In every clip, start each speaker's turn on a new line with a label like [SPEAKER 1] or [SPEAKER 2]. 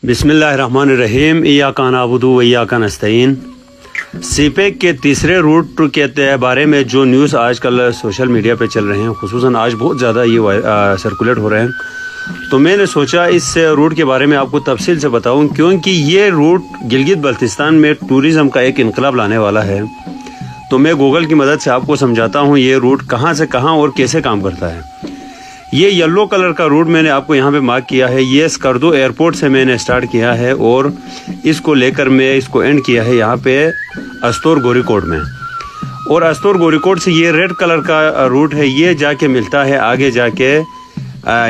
[SPEAKER 1] बिस्मिल्लाहिर्रहमानिर्रहीम इय्याका नअबुदु व इय्याका नस्तईन। सीपेक के तीसरे रूट के बारे में जो न्यूज़ आजकल सोशल मीडिया पे चल रहे हैं, खुसूसन आज बहुत ज़्यादा ये सर्कुलेट हो रहे हैं, तो मैंने सोचा इस रूट के बारे में आपको तफसील से बताऊं, क्योंकि ये रूट गिलगित बल्तिस्तान में टूरिज़म का एक इनकलाब लाने वाला है। तो मैं गूगल की मदद से आपको समझाता हूँ ये रूट कहाँ से कहाँ और कैसे काम करता है। ये येलो कलर का रूट मैंने आपको यहाँ पे मार्क किया है। ये स्कर्दो एयरपोर्ट से मैंने स्टार्ट किया है और इसको लेकर मैं इसको एंड किया है यहाँ पे अस्तोर गोरीकोट में। और अस्तोर गोरीकोट से ये रेड कलर का रूट है, ये जाके मिलता है आगे जाके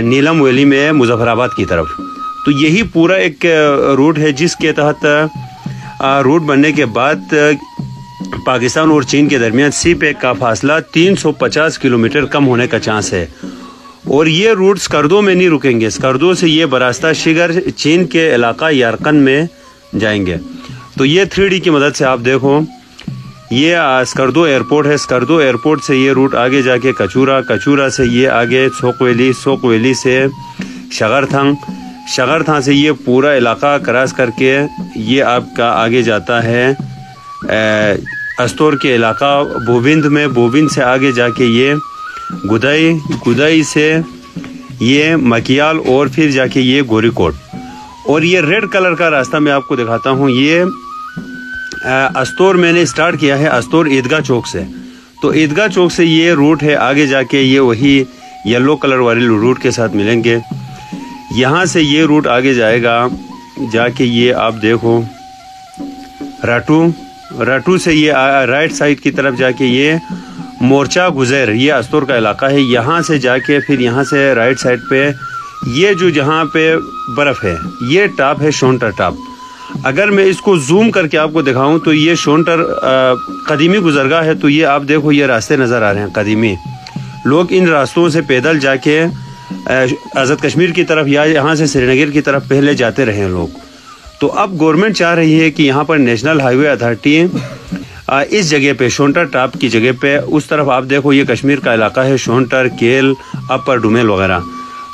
[SPEAKER 1] नीलम वैली में मुजफ्फराबाद की तरफ। तो यही पूरा एक रूट है जिसके तहत रूट बनने के बाद पाकिस्तान और चीन के दरमियान सीपेक का फासला 350 किलोमीटर कम होने का चांस है। और ये रूट स्कर्दो में नहीं रुकेंगे, स्कर्दो से ये बरास्ता शिगर चीन के इलाका यारकन में जाएंगे। तो ये 3D की मदद से आप देखो, ये स्कर्दो एयरपोर्ट है। स्कर्दो एयरपोर्ट से ये रूट आगे जाके कचूरा, कचूरा से ये आगे सोक वैली, सोक वैली से शगरथांग, शगरथांग से ये पूरा इलाका क्रॉस करके ये आपका आगे जाता है अस्तोर के इलाका बोबिंद में। बोबिंद से आगे जाके ये गुदाई, गुदाई से ये मकियाल और फिर जाके ये गोरीकोट। और ये रेड कलर का रास्ता मैं आपको दिखाता हूँ। ये अस्तोर मैंने स्टार्ट किया है अस्तोर ईदगाह चौक से। तो ईदगाह चौक से ये रूट है आगे जाके ये वही येलो कलर वाले रूट के साथ मिलेंगे। यहाँ से ये रूट आगे जाएगा जाके ये आप देखो राटू, राटू से ये राइट साइड की तरफ जाके ये मोर्चा गुजर, ये अस्तोर का इलाका है। यहाँ से जाके फिर यहाँ से राइट साइड पे ये जो जहाँ पे बर्फ़ है ये टॉप है शोंटर टॉप। अगर मैं इसको जूम करके आपको दिखाऊं तो ये शोंटर कदीमी गुजरगाह है। तो ये आप देखो ये रास्ते नज़र आ रहे हैं कदीमी। लोग इन रास्तों से पैदल जाके आज़ाद कश्मीर की तरफ या यहाँ से श्रीनगर की तरफ पहले जाते रहे हैं लोग। तो अब गवर्नमेंट चाह रही है कि यहाँ पर नेशनल हाईवे अथॉरिटी इस जगह पे शोंटर टॉप की जगह पे उस तरफ आप देखो ये कश्मीर का इलाका है, शोंटर, केल, अपर डुमेल वगैरह।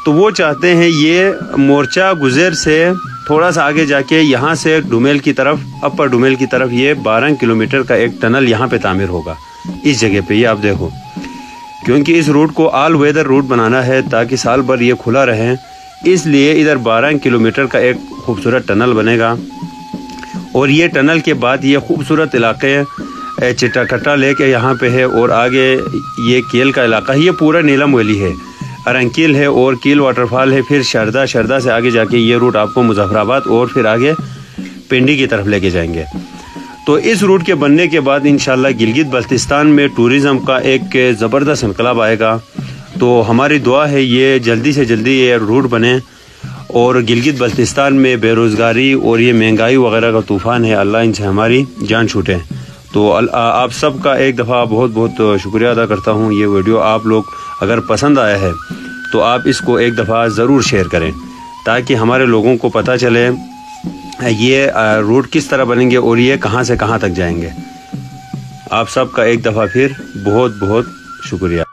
[SPEAKER 1] तो वो चाहते हैं ये मोर्चा गुजर से थोड़ा सा आगे जाके यहाँ से डुमेल की तरफ, अपर डुमेल की तरफ ये 12 किलोमीटर का एक टनल यहाँ पे तामीर होगा इस जगह पे। ये आप देखो, क्योंकि इस रूट को ऑल वेदर रूट बनाना है ताकि साल भर ये खुला रहे, इसलिए इधर 12 किलोमीटर का एक खूबसूरत टनल बनेगा। और ये टनल के बाद ये खूबसूरत इलाके चिट्टाकट्टा लेके यहाँ पे है और आगे ये केल का इलाका है, ये पूरा नीलम वैली है, अरंकील है और कील वाटरफॉल है। फिर शरदा, शरदा से आगे जाके ये रूट आपको मुजफ्फराबाद और फिर आगे पिंडी की तरफ लेके जाएंगे। तो इस रूट के बनने के बाद इंशाल्लाह गिलगित बल्तिस्तान में टूरिज़म का एक ज़बरदस्त इनकलाब आएगा। तो हमारी दुआ है ये जल्दी से जल्दी ये रूट बने और गिलगित बल्तिस्तान में बेरोज़गारी और ये महंगाई वगैरह का तूफ़ान है, अल्लाह इनसे हमारी जान छूटे। तो आप सब का एक दफ़ा बहुत बहुत शुक्रिया अदा करता हूँ। ये वीडियो आप लोग अगर पसंद आया है तो आप इसको एक दफ़ा ज़रूर शेयर करें ताकि हमारे लोगों को पता चले ये रूट किस तरह बनेंगे और ये कहाँ से कहाँ तक जाएंगे। आप सब का एक दफ़ा फिर बहुत बहुत शुक्रिया।